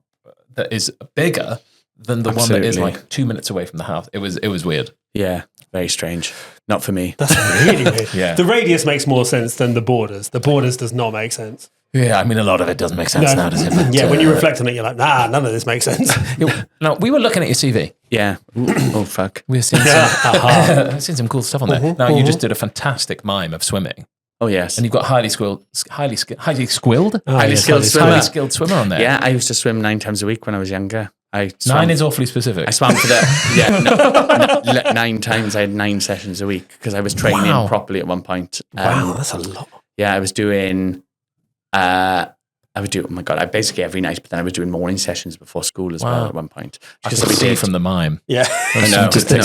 that is bigger than the one that is like 2 minutes away from the house. It was weird. Yeah. Very strange. Not for me. That's really weird. Yeah. The radius makes more sense than the borders. The borders does not make sense. Yeah, I mean, a lot of it doesn't make sense now, does it? But, Yeah, when you reflect on it, you're like, nah, none of this makes sense. No, we were looking at your CV. Yeah. Ooh, oh, fuck. We were seeing some, seeing some cool stuff on there. Now, you just did a fantastic mime of swimming. Oh, yes. And you've got highly skilled Highly skilled swimmer. Highly skilled swimmer on there. Yeah, I used to swim 9 times a week when I was younger. 9 is awfully specific. I swam for the 9 times. I had 9 sessions a week because I was training properly at one point. Wow, that's a lot. Yeah, I was doing. Oh my god! I basically every night, but then I was doing morning sessions before school as well at one point. I can see from the mime. Yeah, I know. Just the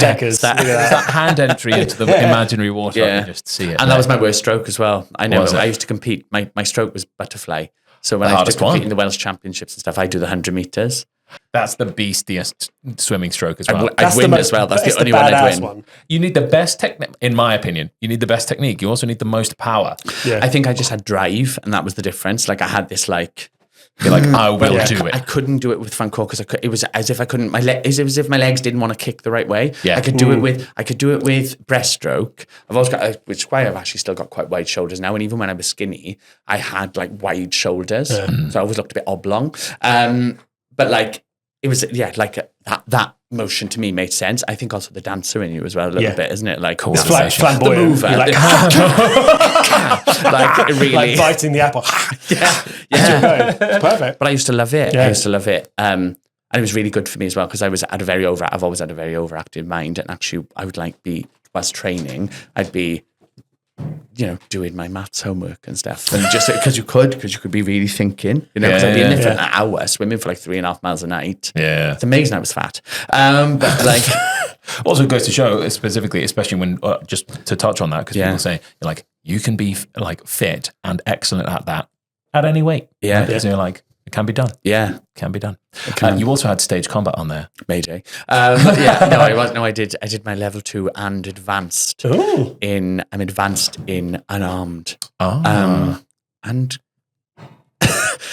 deckers. That hand entry into the imaginary water. I can just see it. And that was my worst stroke as well. I know. I used to compete. My stroke was butterfly. So when I used to compete in the Welsh Championships and stuff, I do the 100 meters. That's the beastiest swimming stroke as well. I'd win as well. That's the only one I'd win. You need the best technique, in my opinion. You need the best technique. You also need the most power. Yeah. I think I just had drive, and that was the difference. Like I had this you're like, I will do it. I couldn't do it with front core because it was as if I couldn't. It was as if my legs didn't want to kick the right way. Yeah. I could do it with breaststroke. I've always got, which is why I've actually still got quite wide shoulders now. And even when I was skinny, I had like wide shoulders, so I always looked a bit oblong. But it was that motion to me made sense. I think also the dancer in you as well a little bit, isn't it? Like it's flamboyant. The mover, you're like, like really, like biting the apple. yeah. It's perfect. But I used to love it. Yeah. I used to love it. And it was really good for me as well because I've always had a very overactive mind, and actually I would whilst training, I'd be, doing my maths homework and stuff, and just because you could be really thinking, because I'd be in there for an hour swimming for 3.5 miles a night. Yeah, it's amazing. I was fat, but also goes to show specifically, especially when just to touch on that, because people say you can be fit and excellent at that at any weight. Yeah, because you're like, it can be done. Yeah, can be done. You also had stage combat on there. Mayday. I was. No, I did. I did my level 2 and advanced. Ooh. I'm advanced in unarmed. Oh. And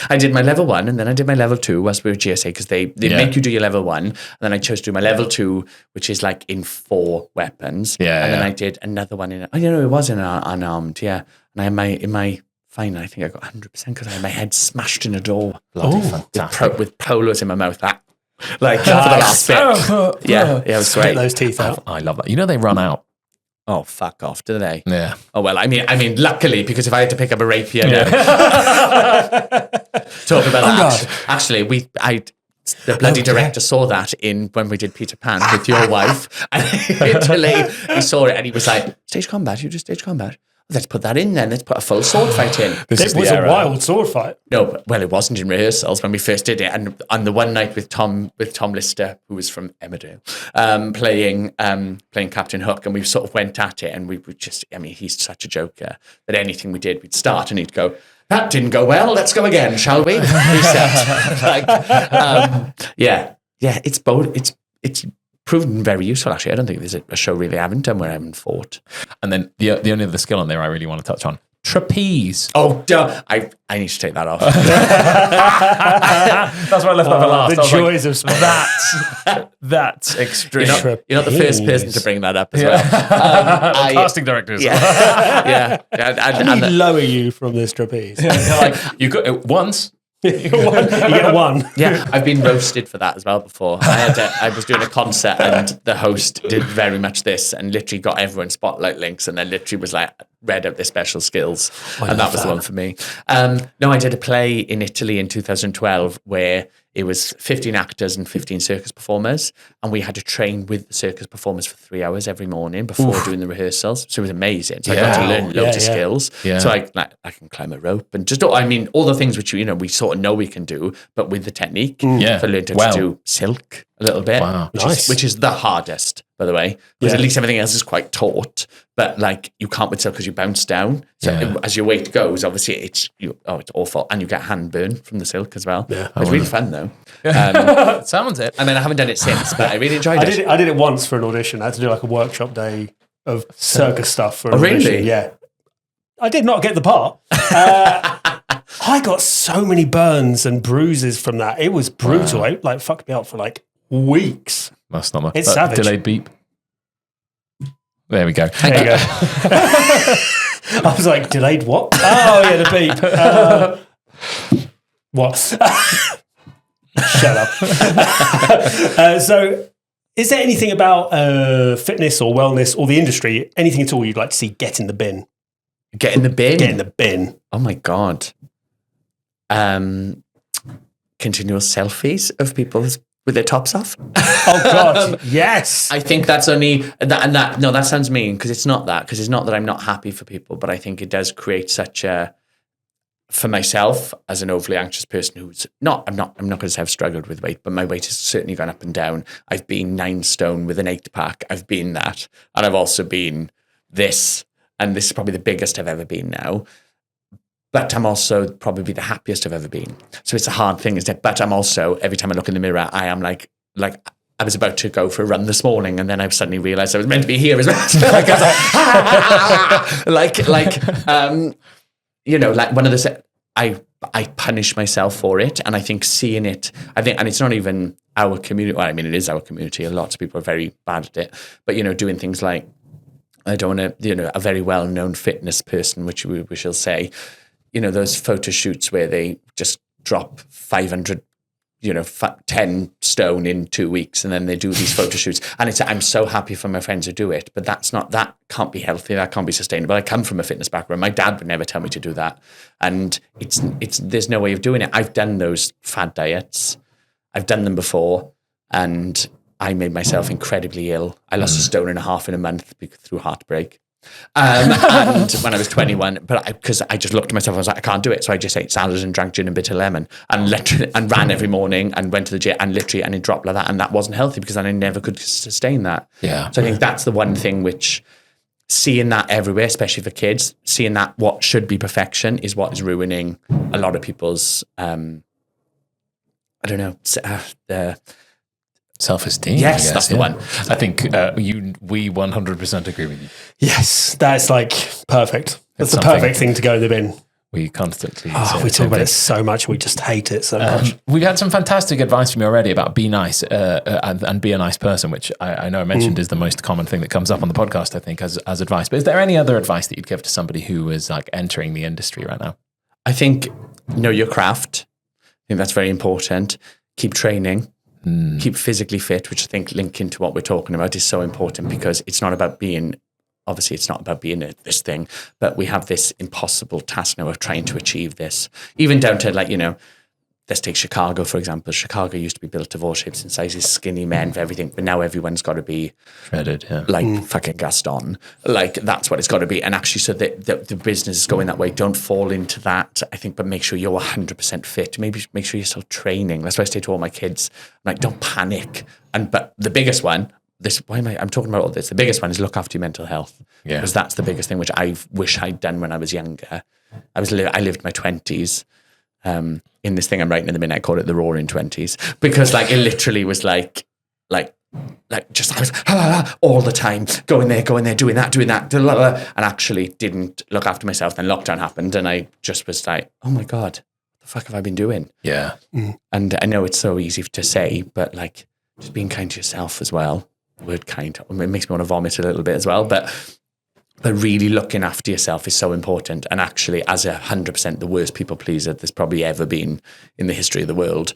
I did my level 1, and then I did my level 2 whilst we were GSA because they make you do your level 1, and then I chose to do my level 2, which is in 4 weapons. Yeah. And then I did another one in. It was in unarmed. Yeah. And I in my final, I think I got 100% because I had my head smashed in a door. With polos in my mouth. For the last bit. Yeah, it was great. Get those teeth out. I love that. They run out. Oh, fuck off, do they? Yeah. Oh, well, I mean, luckily, because if I had to pick up a rapier now. Talk about that. Actually, the bloody director saw that when we did Peter Pan with your wife. And he saw it and he was like, stage combat? You do stage combat? Let's put that in then. Let's put a full sword fight in. It was a wild sword fight. No, it wasn't in rehearsals when we first did it. And on the one night with Tom Lister, who was from Emmerdale, playing Captain Hook, and we sort of went at it, and we would just, he's such a joker that anything we did, we'd start and he'd go, that didn't go well, let's go again, shall we? He said. It's bold. It's proven very useful, actually. I don't think there's a show really I haven't done where I haven't fought. And then the only other skill on there I really want to touch on, trapeze. Oh, duh. I need to take that off. That's what I left that for last. The joys of sport. That's extreme. You're not the first person to bring that up as well. Casting directors. Yeah. I need lower you from this trapeze. You got it once. You get one. Yeah, I've been roasted for that as well before. I was doing a concert and the host did very much this and literally got everyone spotlight links and then literally was read out their special skills. And that was the one for me. No, I did a play in Italy in 2012 where it was 15 actors and 15 circus performers, and we had to train with the circus performers for 3 hours every morning before doing the rehearsals. So it was amazing. So I got to learn loads of skills. Yeah. So I can climb a rope and just all the things which we sort of know we can do, but with the technique. So I learned to do silk a little bit, which is the hardest, by the way, because at least everything else is quite taut. But you can't with silk because you bounce down. So as your weight goes, obviously it's awful, and you get hand burn from the silk as well. Yeah, it's really fun though. Sounds it. I mean, I haven't done it since, but I really enjoyed it. I did it once for an audition. I had to do a workshop day of circus stuff for an audition. Really? Yeah. I did not get the part. I got so many burns and bruises from that. It was brutal. It fucked me up for weeks. That's not much. It's savage. Delayed beep. There we go. There you go. I was like, delayed what? Oh, yeah, the beep. What? Shut up. So, is there anything about fitness or wellness or the industry, anything at all you'd like to see get in the bin? Get in the bin? Get in the bin. Oh, my God. Continual selfies of people with their tops off. Oh, God. Yes. I think that's only that. No, that sounds mean because it's not that. Because it's not that I'm not happy for people, but I think it does create such a. For myself, as an overly anxious person who's not, I'm not going to say I've struggled with weight, but my weight has certainly gone up and down. I've been 9 stone with an 8-pack. I've been that, and I've also been this, and this is probably the biggest I've ever been now. But I'm also probably the happiest I've ever been. So it's a hard thing, isn't it? But I'm also, every time I look in the mirror, I am like I was about to go for a run this morning, and then I suddenly realized I was meant to be here as well. Like one of the, I punish myself for it, and I think seeing it, and it's not even our community. Well, I mean, it is our community. Lots of people are very bad at it, but doing things like, I don't want to, a very well-known fitness person, which we shall say, those photo shoots where they just drop 500, 10 stone in 2 weeks, and then they do these photo shoots. And I'm so happy for my friends who do it, but that can't be healthy. That can't be sustainable. I come from a fitness background. My dad would never tell me to do that. And there's no way of doing it. I've done those fad diets. I've done them before, and I made myself incredibly ill. I lost 1.5 stone in a month through heartbreak. And when I was 21, but because I just looked at myself, I was like, I can't do it. So I just ate salad and drank gin and bitter lemon, and ran every morning and went to the gym, and it dropped like that. And that wasn't healthy because then I never could sustain that. Yeah. So I think that's the one thing which, seeing that everywhere, especially for kids, seeing that what should be perfection is what is ruining a lot of people's, self-esteem. Yes, that's the one. I think we 100% agree with you. Yes, that's like perfect. That's the perfect thing to go in the bin. We constantly we talk about it so much. We just hate it so much. We've had some fantastic advice from you already about be nice and be a nice person, which I know I mentioned is the most common thing that comes up on the podcast, I think, as advice. But is there any other advice that you'd give to somebody who is like entering the industry right now? I think know your craft. I think that's very important. Keep training. Keep physically fit, which I think linking to what we're talking about is so important, because it's not about being, obviously it's not about being this thing, but we have this impossible task now of trying to achieve this, even down to let's take Chicago, for example. Chicago used to be built of all shapes and sizes, skinny men for everything, but now everyone's got to be shredded, fucking Gaston. Like, that's what it's got to be. And actually, so the business is going that way. Don't fall into that, I think, but make sure you're 100% fit. Maybe make sure you're still training. That's why I say to all my kids, like, don't panic. But the biggest one, I'm talking about all this. The biggest one is look after your mental health. Yeah. Because that's the biggest thing, which I wish I'd done when I was younger. I lived my 20s. In this thing I'm writing in the minute, I call it the Roaring 20s, because it literally was like just I was all the time going there, doing that, and actually didn't look after myself. Then lockdown happened, and I just was like, oh my God, what the fuck have I been doing? Yeah. And I know it's so easy to say, but just being kind to yourself as well. The word kind, it makes me want to vomit a little bit as well, but really looking after yourself is so important. And actually, as 100% the worst people pleaser there's probably ever been in the history of the world,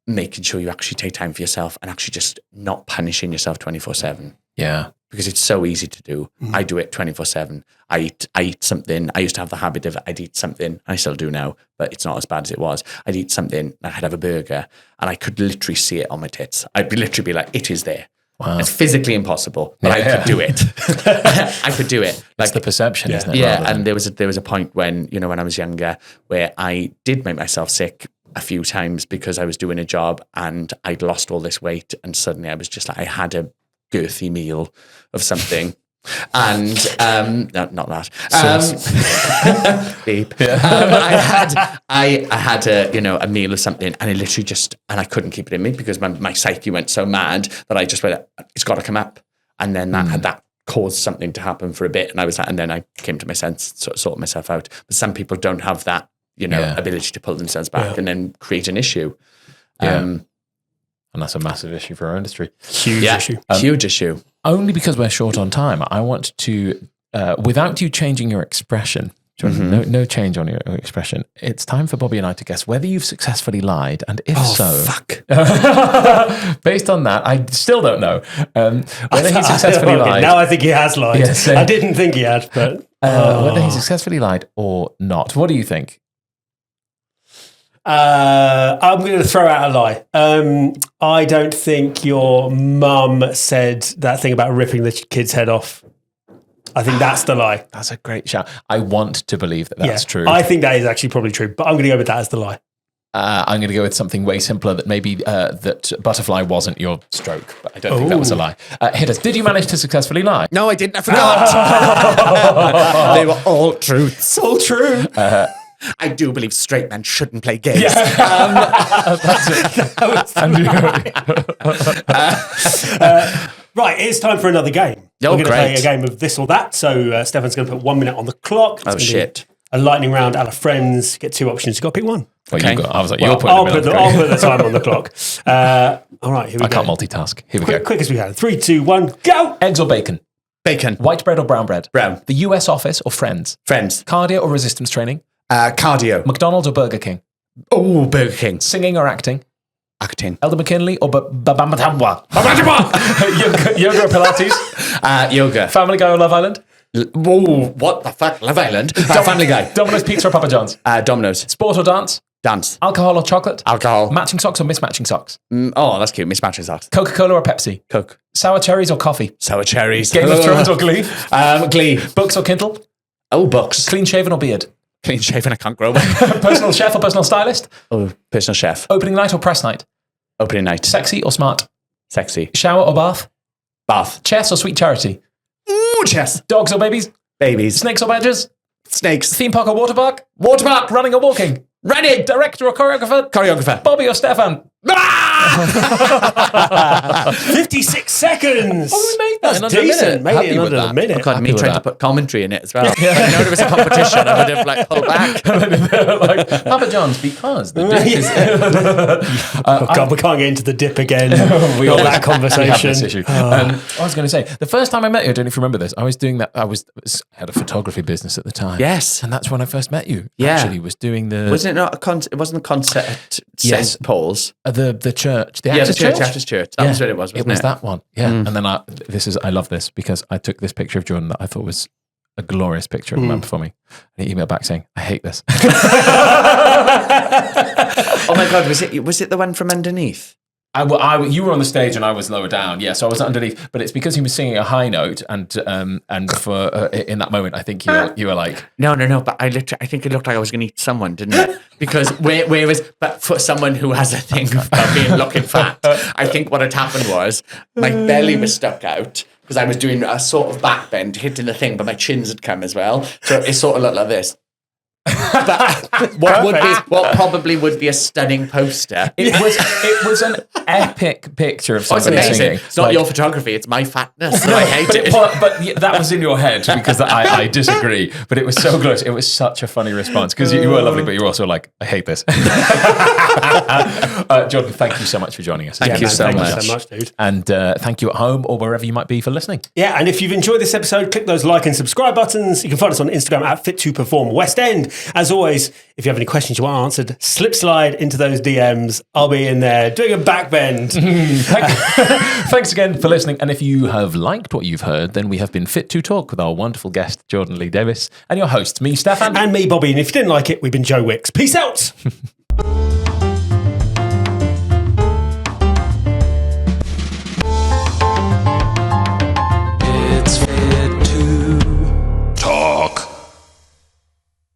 making sure you actually take time for yourself and actually just not punishing yourself 24/7. Yeah. Because it's so easy to do. I do it 24/7. I eat something. I used to have the habit of I'd eat something. I still do now, but it's not as bad as it was. I'd eat something, I'd have a burger, and I could literally see it on my tits. I'd literally be like, it is there. Wow. It's physically impossible, but I could do it. I could do it. It's the perception, isn't it? Yeah, and there was a point when, when I was younger, where I did make myself sick a few times because I was doing a job and I'd lost all this weight, and suddenly I was just I had a girthy meal of something. And no, not that. Beep. Yeah. I had a meal of something, and it literally and I couldn't keep it in me because my psyche went so mad that I just went, it's got to come up, and then that caused something to happen for a bit, and I was and then I came to my sense, sort of sorted myself out. But some people don't have that ability to pull themselves back and then create an issue. And that's a massive issue for our industry. Huge issue. Huge issue. only because we're short on time, I want to, without you changing your expression, no change on your expression, it's time for Bobby and I to guess whether you've successfully lied, and if Fuck. based on that, I still don't know whether he successfully lied. Now I think he has lied. Yes, I didn't think he had, but... whether he successfully lied or not. What do you think? I'm going to throw out a lie. I don't think your mum said that thing about ripping the kid's head off. I think that's the lie. That's a great shout. I want to believe that that's true. I think that is actually probably true, but I'm going to go with that as the lie. I'm going to go with something way simpler, that maybe that butterfly wasn't your stroke, but I don't think that was a lie. Hit us. Did you manage to successfully lie? No, I didn't. I forgot. They were all truths. All true. I do believe straight men shouldn't play games. Right, it's time for another game. Oh, We're going to play great. a game of this or that. So Stefan's going to put 1 minute on the clock. It's Oh, gonna be shit. A lightning round out of friends. Get 2 options. You've got to pick one. Well, Okay. I was like, Well, you're putting I'll them in put the time on the clock. All right, here we I go. can't multitask. Here we go. Quick as we can. 3, 2, 1, go! Eggs or bacon? Bacon. White bread or brown bread? Brown. The US office or Friends? Friends. Cardio or resistance training? Cardio. McDonald's or Burger King? Oh, Burger King. Singing or acting? Acting. Elder McKinley or Babambatambwa? Yoga or Pilates? Yoga. Family Guy or Love Island? Whoa, what the fuck? Love Island. Family Guy. Domino's Pizza or Papa John's? Domino's. Sport or dance? Dance. Alcohol or chocolate? Alcohol. Matching socks or mismatching socks? Oh, that's cute. Mismatches that. Coca-Cola or Pepsi? Coke. Sour cherries or coffee? Sour cherries. Game of Thrones or Glee? Glee. Books or Kindle? Oh, books. Clean shaven or beard? Clean shaven. I can't grow one. Personal chef or personal stylist? Oh, personal chef. Opening night or press night? Opening night. Sexy or smart? Sexy. Shower or bath? Bath. Chess or sweet charity? Ooh, chess. Dogs or babies? Babies. Snakes or badgers? Snakes. Theme park or water park? Water park. Running or walking? Running. Director or choreographer? Choreographer. Bobby or Steffan? 56 seconds. Oh, we made that That's in under a decent. minute. Made Happy it in with under a that. minute. Oh, God, Happy me with trying that. to put commentary in it as well. If I know there was a competition, I would have like pulled back. Like, Papa John's, because the dip is... Oh, God, we can't get into the dip again. We Got always- that conversation. We have this issue. I was going to say, the first time I met you, I don't know if you remember this, I was doing that, I had a photography business at the time. Yes. And that's when I first met you. Yeah. Actually, was doing the... Wasn't it not a concert? It wasn't a concert at Yes. St. Paul's. the church. The Yeah, the Actors church. Actors Church. That was what it was, wasn't it? It was that one. Yeah. And then I love this because I took this picture of Jordan that I thought was a glorious picture of the man performing. And he emailed back saying, I hate this. Oh my God, was it the one from underneath? You were on the stage and I was lower down. Yeah, so I was underneath, but it's because he was singing a high note, and for in that moment, I think you were like, No, but I think it looked like I was going to eat someone, didn't it? Because but for someone who has a thing about being looking fat, I think what had happened was my belly was stuck out because I was doing a sort of back bend, hitting the thing, but my chins had come as well, so it sort of looked like this. But what probably would be a stunning poster. it was an epic picture of Oh, it's somebody amazing. singing. It's not your photography, it's my fatness. So I hate But, it. but that was in your head because I disagree. But it was so good. It was such a funny response because you were lovely, but you were also like, I hate this. Jordan, thank you so much for joining us. Thank you so Thank much. you so much, dude. And thank you at home or wherever you might be for listening. Yeah, and if you've enjoyed this episode, click those like and subscribe buttons. You can find us on Instagram at Fit2Perform West End. As always, if you have any questions you want answered, slide into those DMs. I'll be in there doing a back bend. Thanks again for listening. And if you have liked what you've heard, then we have been Fit to Talk with our wonderful guest, Jordan Lee Davies, and your hosts, me, Steffan. And me, Bobby. And if you didn't like it, we've been Joe Wicks. Peace out.